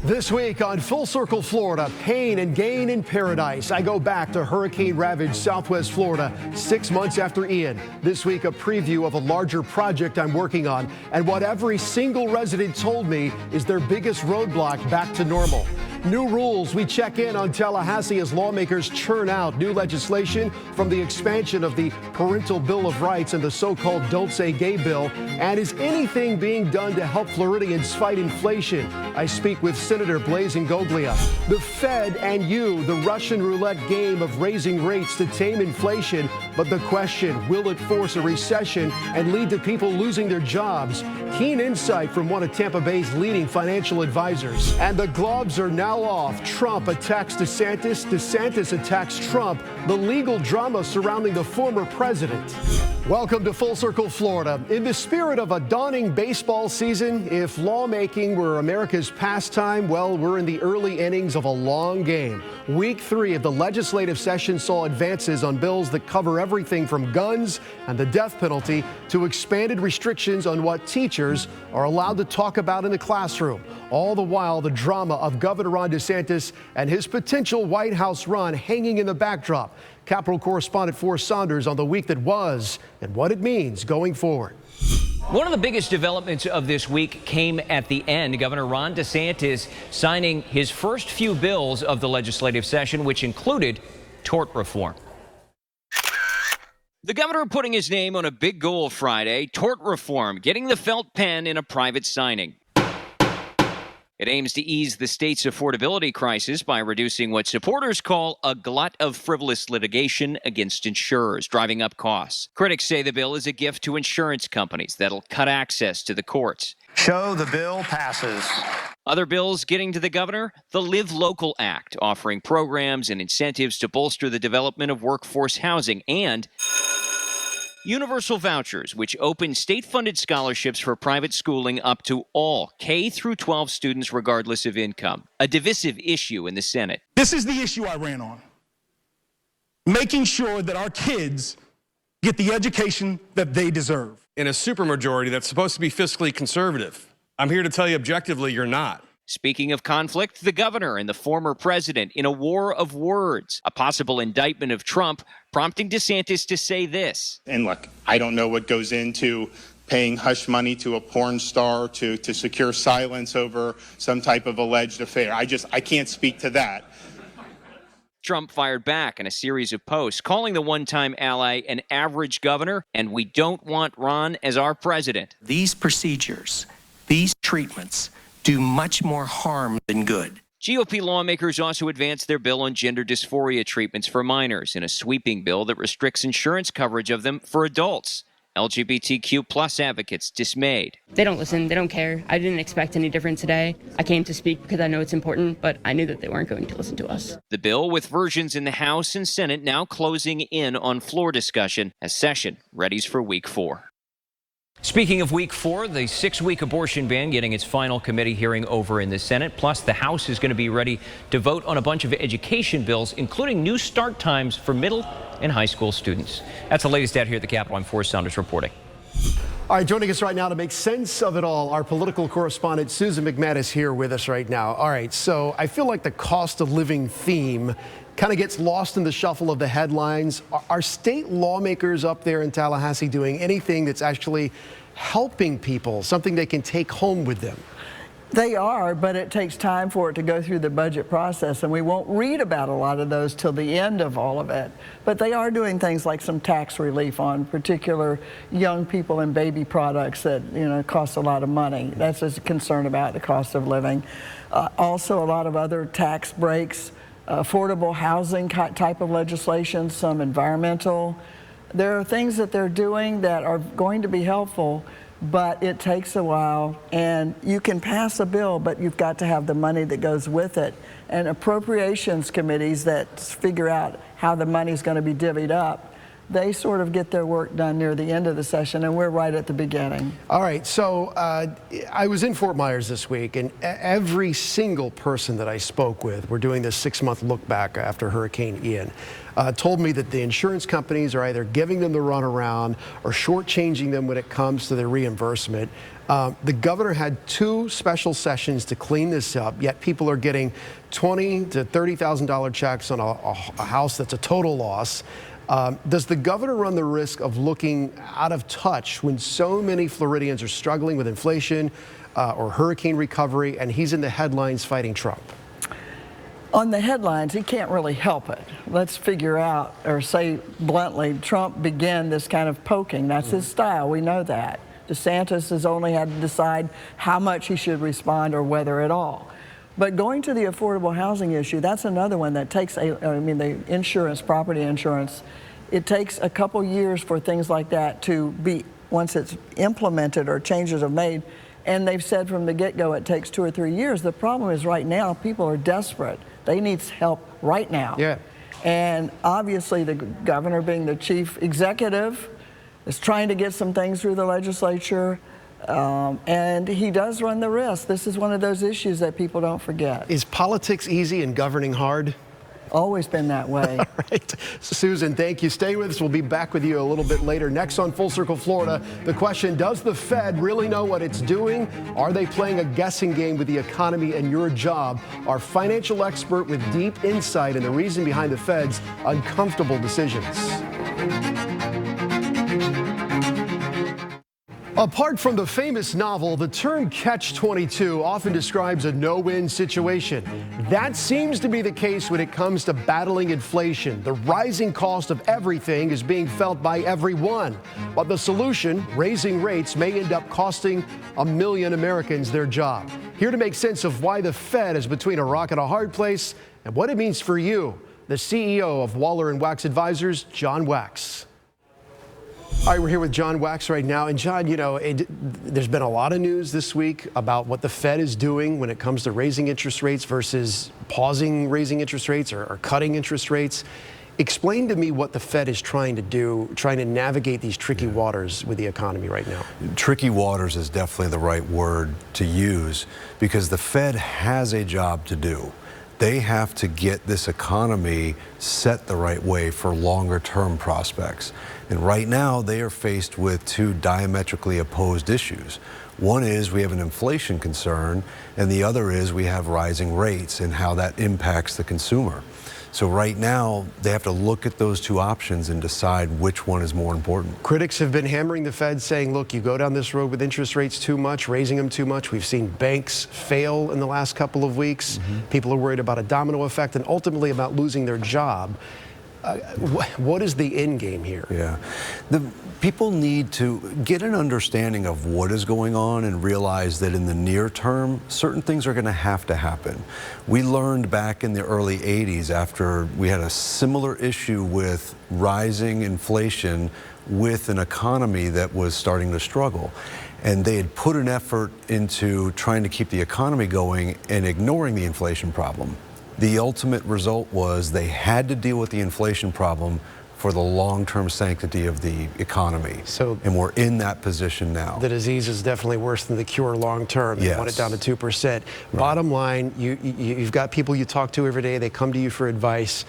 This week on Full Circle Florida, pain and gain in paradise. I go back to hurricane-ravaged Southwest Florida 6 months after Ian. This week, a preview of a larger project I'm working on and what every single resident told me is their biggest roadblock back to normal. New rules. We check in on Tallahassee as lawmakers churn out new legislation from the expansion of the Parental Bill of Rights and the so-called Don't Say Gay bill. And is anything being done to help Floridians fight inflation? I speak with Senator Blaise Ingoglia. The Fed and you, the Russian roulette game of raising rates to tame inflation. But the question, will it force a recession and lead to people losing their jobs? Keen insight from one of Tampa Bay's leading financial advisors. And the gloves are now off. Trump attacks DeSantis. DeSantis attacks Trump. The legal drama surrounding the former president. Welcome to Full Circle Florida. In the spirit of a dawning baseball season, if lawmaking were America's pastime, well, we're in the early innings of a long game. Week 3 of the legislative session saw advances on bills that cover everything from guns and the death penalty to expanded restrictions on what teachers are allowed to talk about in the classroom. All the while, the drama of Governor DeSantis and his potential White House run hanging in the backdrop. Capitol correspondent Forrest Saunders on the week that was and what it means going forward. One of the biggest developments of this week came at the end. Governor Ron DeSantis signing his first few bills of the legislative session, which included tort reform. The governor putting his name on a big goal Friday, tort reform, getting the felt pen in a private signing. It aims to ease the state's affordability crisis by reducing what supporters call a glut of frivolous litigation against insurers, driving up costs. Critics say the bill is a gift to insurance companies that'll cut access to the courts. Show the bill passes. Other bills getting to the governor, the Live Local Act, offering programs and incentives to bolster the development of workforce housing, and universal vouchers, which open state-funded scholarships for private schooling up to all K through 12 students regardless of income, a divisive issue in the Senate. This is the issue I ran on, making sure that our kids get the education that they deserve. In a supermajority that's supposed to be fiscally conservative, I'm here to tell you objectively, you're not. Speaking of conflict, the governor and the former president in a war of words, a possible indictment of Trump prompting DeSantis to say this. And look, I don't know what goes into paying hush money to a porn star to secure silence over some type of alleged affair. I can't speak to that. Trump fired back in a series of posts, calling the one-time ally an average governor, and we don't want Ron as our president. These procedures, these treatments, do much more harm than good. GOP lawmakers also advanced their bill on gender dysphoria treatments for minors in a sweeping bill that restricts insurance coverage of them for adults. LGBTQ plus advocates dismayed. They don't listen. They don't care. I didn't expect any different today. I came to speak because I know it's important, but I knew that they weren't going to listen to us. The bill, with versions in the House and Senate, now closing in on floor discussion as session readies for week 4. Speaking of week 4, the 6-week abortion ban getting its final committee hearing over in the Senate. Plus, the House is going to be ready to vote on a bunch of education bills, including new start times for middle and high school students. That's the latest out here at the Capitol. I'm Forrest Saunders reporting. All right, joining us right now to make sense of it all, our political correspondent Susan McManus here with us right now. All right, so I feel like the cost of living theme kind of gets lost in the shuffle of the headlines. Are state lawmakers up there in Tallahassee doing anything that's actually helping people, something they can take home with them? They are, but it takes time for it to go through the budget process, and we won't read about a lot of those till the end of all of it. But they are doing things like some tax relief on particular young people and baby products that, cost a lot of money. That's a concern about the cost of living. Also, a lot of other tax breaks, affordable housing type of legislation, some environmental. There are things that they're doing that are going to be helpful, but it takes a while, and you can pass a bill, but you've got to have the money that goes with it. And appropriations committees that figure out how the money is going to be divvied up, they sort of get their work done near the end of the session, and we're right at the beginning. All right, so I was in Fort Myers this week, and every single person that I spoke with, we're doing this 6-month look back after Hurricane Ian, told me that the insurance companies are either giving them the runaround or shortchanging them when it comes to their reimbursement. The governor had 2 special sessions to clean this up, yet people are getting $20,000 to $30,000 checks on a house that's a total loss. Does the governor run the risk of looking out of touch when so many Floridians are struggling with inflation or hurricane recovery, and he's in the headlines fighting Trump? On the headlines, he can't really help it. Let's figure out, or say bluntly, Trump began this kind of poking. That's his style. We know that. DeSantis has only had to decide how much he should respond or whether at all. But going to the affordable housing issue, that's another one that takes, the insurance, property insurance, it takes a couple years for things like that to be, once it's implemented or changes are made, and they've said from the get-go it takes 2 or 3 years. The problem is right now people are desperate. They need help right now. Yeah. And obviously the governor, being the chief executive, is trying to get some things through the legislature, and he does run the risk. This is one of those issues that people don't forget. Is politics easy and governing hard? Always been that way. All right. Susan, thank you. Stay with us. We'll be back with you a little bit later. Next on Full Circle Florida, the question, does the Fed really know what it's doing? Are they playing a guessing game with the economy and your job? Our financial expert with deep insight and the reason behind the Fed's uncomfortable decisions. Apart from the famous novel, the term catch-22 often describes a no-win situation. That seems to be the case when it comes to battling inflation. The rising cost of everything is being felt by everyone. But the solution, raising rates, may end up costing 1 million Americans their job. Here to make sense of why the Fed is between a rock and a hard place and what it means for you, the CEO of Waller & Wax Advisors, John Wax. All right, we're here with John Wax right now. And John, there's been a lot of news this week about what the Fed is doing when it comes to raising interest rates versus pausing raising interest rates or cutting interest rates. Explain to me what the Fed is trying to do, trying to navigate these tricky waters with the economy right now. Tricky waters is definitely the right word to use because the Fed has a job to do. They have to get this economy set the right way for longer term prospects. And right now they are faced with 2 diametrically opposed issues. One is we have an inflation concern, and the other is we have rising rates and how that impacts the consumer. So right now, they have to look at those 2 options and decide which one is more important. Critics have been hammering the Fed, saying, look, you go down this road with interest rates too much, raising them too much. We've seen banks fail in the last couple of weeks. People are worried about a domino effect and ultimately about losing their job. What is the end game here? Yeah, the people need to get an understanding of what is going on and realize that in the near term, certain things are going to happen. We learned back in the early 80s after we had a similar issue with rising inflation with an economy that was starting to struggle. And they had put an effort into trying to keep the economy going and ignoring the inflation problem. The ultimate result was they had to deal with the inflation problem for the long-term sanctity of the economy. And we're in that position now. The disease is definitely worse than the cure long-term. They want it down to 2%. Right. Bottom line, you've got people you talk to every day. They come to you for advice.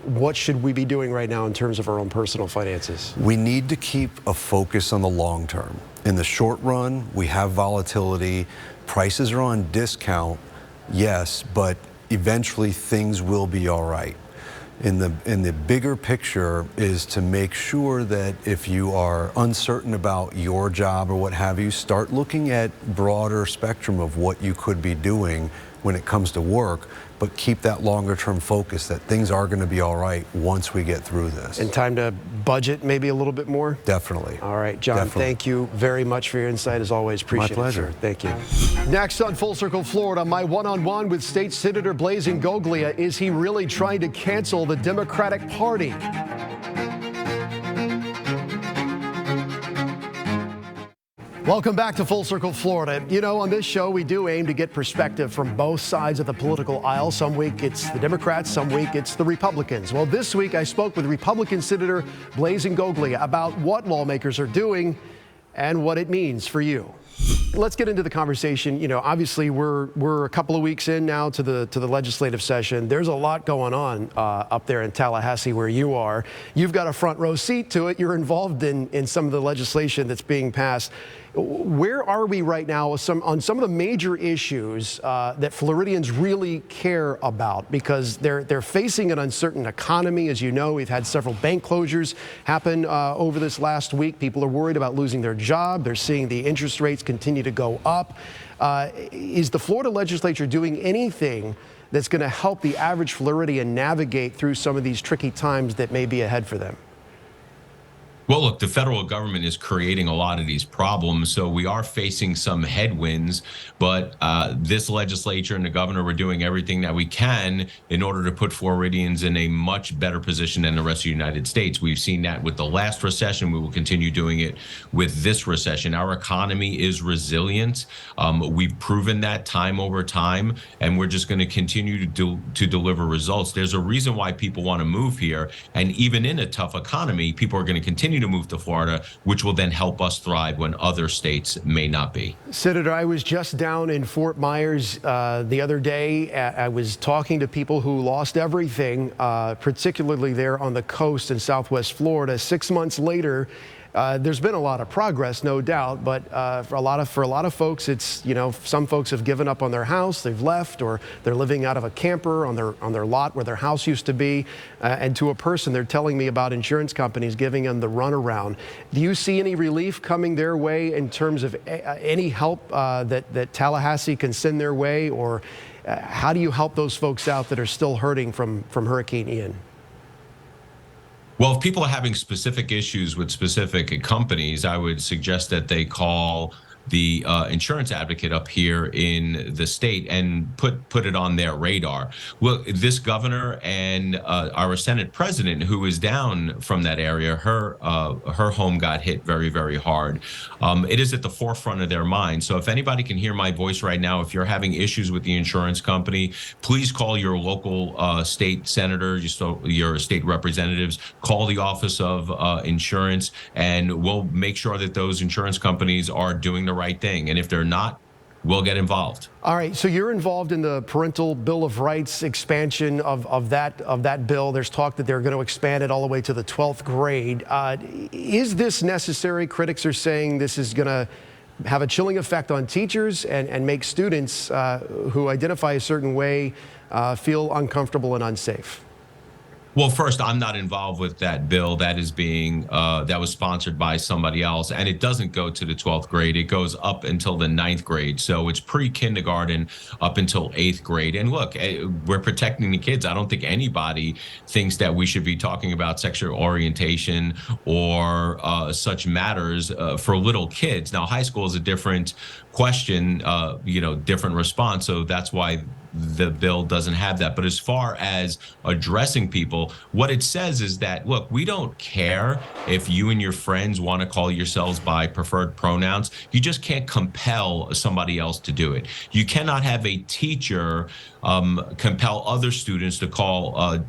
What should we be doing right now in terms of our own personal finances? We need to keep a focus on the long term. In the short run, we have volatility. Prices are on discount, yes, but eventually things will be all right. In the bigger picture is to make sure that if you are uncertain about your job or what have you, start looking at broader spectrum of what you could be doing when it comes to work, but keep that longer term focus that things are going to be all right once we get through this. And time to budget maybe a little bit more? Definitely. All right, John, thank you very much for your insight as always. Appreciate it. My pleasure. Sir. Thank you. Next on Full Circle Florida, my one-on-one with State Senator Blaise Ingoglia. Is he really trying to cancel the Democratic Party? Welcome back to Full Circle Florida. You know, on this show, we do aim to get perspective from both sides of the political aisle. Some week it's the Democrats, some week it's the Republicans. Well, this week I spoke with Republican Senator Blaise Ingoglia about what lawmakers are doing and what it means for you. Let's get into the conversation. You know, obviously we're a couple of weeks in now to the legislative session. There's a lot going on up there in Tallahassee where you are. You've got a front row seat to it. You're involved in some of the legislation that's being passed. Where are we right now on some of the major issues that Floridians really care about? Because they're facing an uncertain economy. As you know, we've had several bank closures happen over this last week. People are worried about losing their job. They're seeing the interest rates continue to go up. Is the Florida legislature doing anything that's going to help the average Floridian navigate through some of these tricky times that may be ahead for them? Well, look, the federal government is creating a lot of these problems, so we are facing some headwinds, but this legislature and the governor are doing everything that we can in order to put Floridians in a much better position than the rest of the United States. We've seen that with the last recession. We will continue doing it with this recession. Our economy is resilient. We've proven that time over time, and we're just going to continue to deliver results. There's a reason why people want to move here, and even in a tough economy, people are going to continue to move to Florida, which will then help us thrive when other states may not be. Senator, I was just down in Fort Myers the other day. I was talking to people who lost everything, particularly there on the coast in Southwest Florida. 6 months later, there's been a lot of progress, no doubt, but for a lot of folks, it's, you know, some folks have given up on their house, they've left, or they're living out of a camper on their lot where their house used to be. And to a person, they're telling me about insurance companies giving them the runaround. Do you see any relief coming their way in terms of any help that Tallahassee can send their way, or how do you help those folks out that are still hurting from Hurricane Ian? Well, if people are having specific issues with specific companies, I would suggest that they call the insurance advocate up here in the state and put it on their radar. Well, this governor and our Senate president, who is down from that area, her home got hit very, very hard. It is at the forefront of their mind. So if anybody can hear my voice right now, if you're having issues with the insurance company, please call your local state senator, your state representatives, call the Office of Insurance, and we'll make sure that those insurance companies are doing the right thing. And if they're not, we'll get involved. All right, so you're involved in the Parental Bill of Rights expansion of that bill. There's talk that they're going to expand it all the way to the 12th grade. Is this necessary? Critics are saying this is going to have a chilling effect on teachers and make students who identify a certain way feel uncomfortable and unsafe. Well, first, I'm not involved with that bill. That is that was sponsored by somebody else, and it doesn't go to the 12th grade. It goes up until the 9th grade. So it's pre-kindergarten up until 8th grade. And look, we're protecting the kids. I don't think anybody thinks that we should be talking about sexual orientation or such matters for little kids. Now, high school is a different question, different response. So that's why the bill doesn't have that. But as far as addressing people, what it says is that, look, we don't care if you and your friends want to call yourselves by preferred pronouns. You just can't compel somebody else to do it. You cannot have a teacher compel other students to call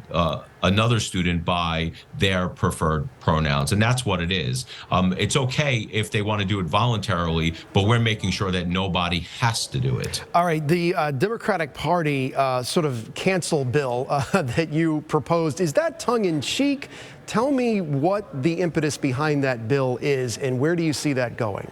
another student by their preferred pronouns. And that's what it is. It's okay if they want to do it voluntarily, but we're making sure that nobody has to do it. All right, the Democratic Party sort of cancel bill that you proposed, is that tongue-in-cheek? Tell me what the impetus behind that bill is, and where do you see that going?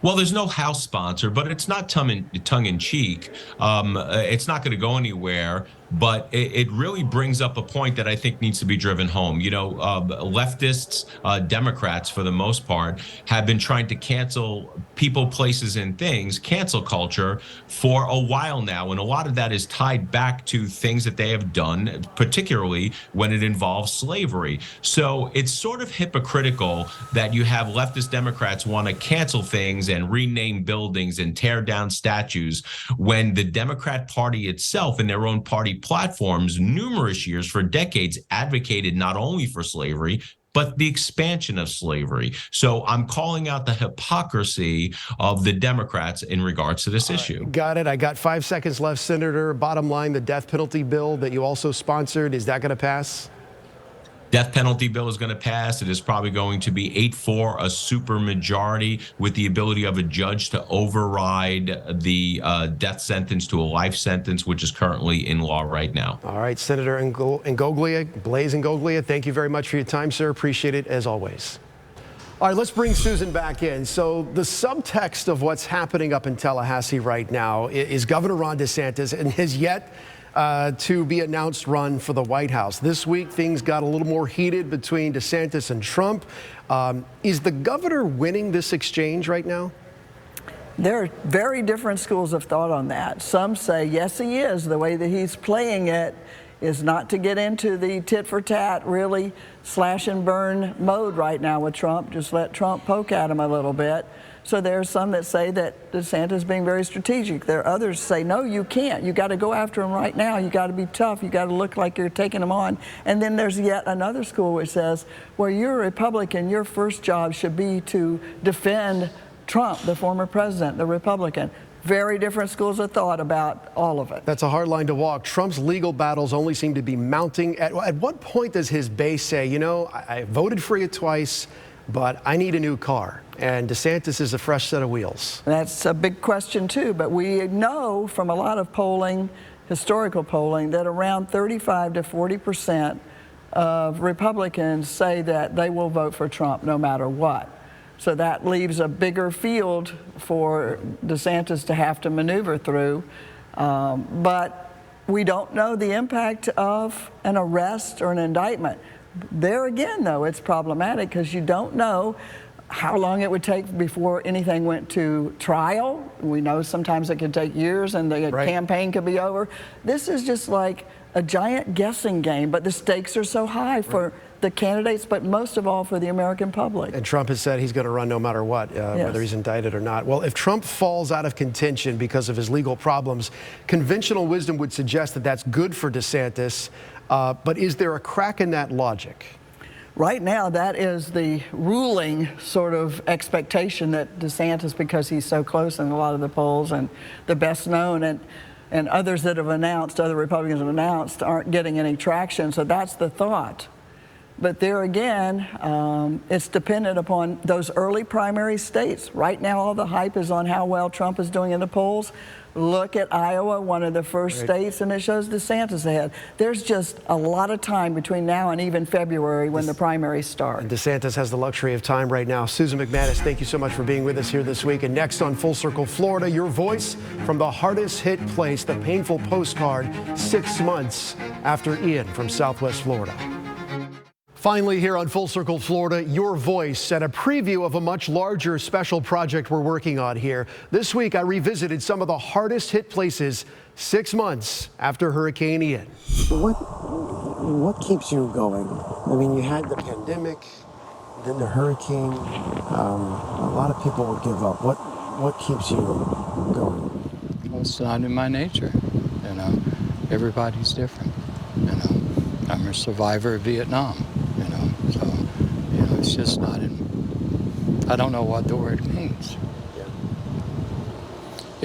Well, there's no House sponsor, but it's not tongue-in-cheek. It's not going to go anywhere, but it really brings up a point that I think needs to be driven home. You know, leftists, Democrats, for the most part, have been trying to cancel people, places, and things, cancel culture, for a while now. And a lot of that is tied back to things that they have done, particularly when it involves slavery. So it's sort of hypocritical that you have leftist Democrats want to cancel things and rename buildings and tear down statues when the Democrat Party itself and their own party platforms numerous years, for decades, advocated not only for slavery, but the expansion of slavery. So I'm calling out the hypocrisy of the Democrats in regards to this issue. Got it. I got 5 seconds left, Senator. Bottom line, the death penalty bill that you also sponsored, is that going to pass? Death penalty bill is going to pass. It is probably going to be 8-4, a supermajority, with the ability of a judge to override the death sentence to a life sentence, which is currently in law right now. All right, Senator Blaise Ingoglia, thank you very much for your time, sir. Appreciate it as always. All right, let's bring Susan back in. So the subtext of what's happening up in Tallahassee right now is Governor Ron DeSantis and his yet to be announced run for the White House. This week, things got a little more heated between DeSantis and Trump. Is the governor winning this exchange right now? There are very different schools of thought on that. Some say, yes, he is. The way that he's playing it is not to get into the tit-for-tat, really slash and burn mode right now with Trump. Just let Trump poke at him a little bit. So there are some that say that DeSantis is being very strategic. There are others say, no, you can't. You got to go after him right now. You got to be tough. You got to look like you're taking him on. And then there's yet another school which says, well, you're a Republican. Your first job should be to defend Trump, the former president, the Republican. Very different schools of thought about all of it. That's a hard line to walk. Trump's legal battles only seem to be mounting. At what point does his base say, you know, I voted for you twice, but I need a new car? And DeSantis is a fresh set of wheels. That's a big question, too. But we know from a lot of polling, historical polling, that around 35 to 40% of Republicans say that they will vote for Trump no matter what. So that leaves a bigger field for DeSantis to have to maneuver through. But we don't know the impact of an arrest or an indictment. There again, though, it's problematic because you don't know how long it would take before anything went to trial. We know sometimes it could take years and the campaign could be over. This is just like a giant guessing game, but the stakes are so high for the candidates, but most of all for the American public. And Trump has said he's going to run no matter what, whether he's indicted or not. Well, if Trump falls out of contention because of his legal problems, conventional wisdom would suggest that that's good for DeSantis. But is there a crack in that logic? Right now, that is the ruling sort of expectation that DeSantis, because he's so close in a lot of the polls and the best known, and others that have announced, other Republicans have announced, aren't getting any traction. So that's the thought. But there again, it's dependent upon those early primary states. Right now, all the hype is on how well Trump is doing in the polls. Look at Iowa, one of the first states, and it shows DeSantis ahead. There's just a lot of time between now and even February when the primaries start. And DeSantis has the luxury of time right now. Susan McManus, thank you so much for being with us here this week. And next on Full Circle Florida, your voice from the hardest hit place, the painful postcard 6 months after Ian from Southwest Florida. Finally, here on Full Circle Florida, your voice and a preview of a much larger special project we're working on here. This week, I revisited some of the hardest hit places 6 months after Hurricane Ian. What keeps you going? I mean, you had the pandemic, then the hurricane. A lot of people would give up. What keeps you going? Well, it's not in my nature. You know, everybody's different. You know, I'm a survivor of Vietnam. You know, so, you know, it's just not in, I don't know what the word means. Yeah.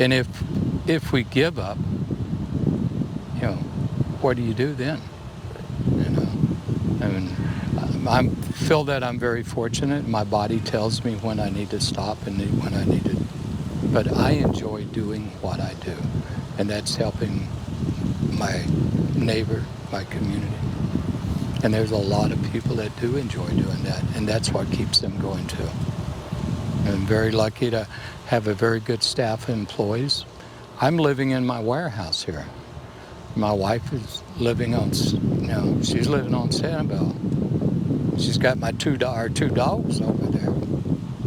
And if we give up, you know, what do you do then? You know, I mean, I feel that I'm very fortunate. My body tells me when I need to stop and when I need to, but I enjoy doing what I do, and that's helping my neighbor, my community. And there's a lot of people that do enjoy doing that, and that's what keeps them going too. I'm very lucky to have a very good staff of employees. I'm living in my warehouse here. My wife is living on, you know, she's living on Sanibel. She's got my two dogs over there.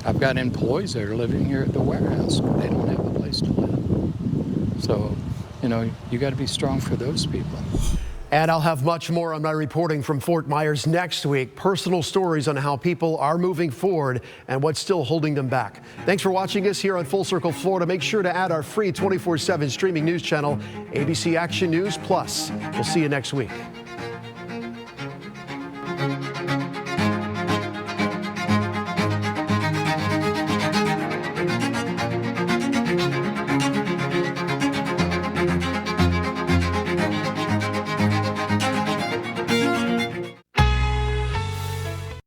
I've got employees that are living here at the warehouse. They don't have a place to live. So, you know, you got to be strong for those people. And I'll have much more on my reporting from Fort Myers next week. Personal stories on how people are moving forward and what's still holding them back. Thanks for watching us here on Full Circle Florida. Make sure to add our free 24/7 streaming news channel, ABC Action News Plus. We'll see you next week.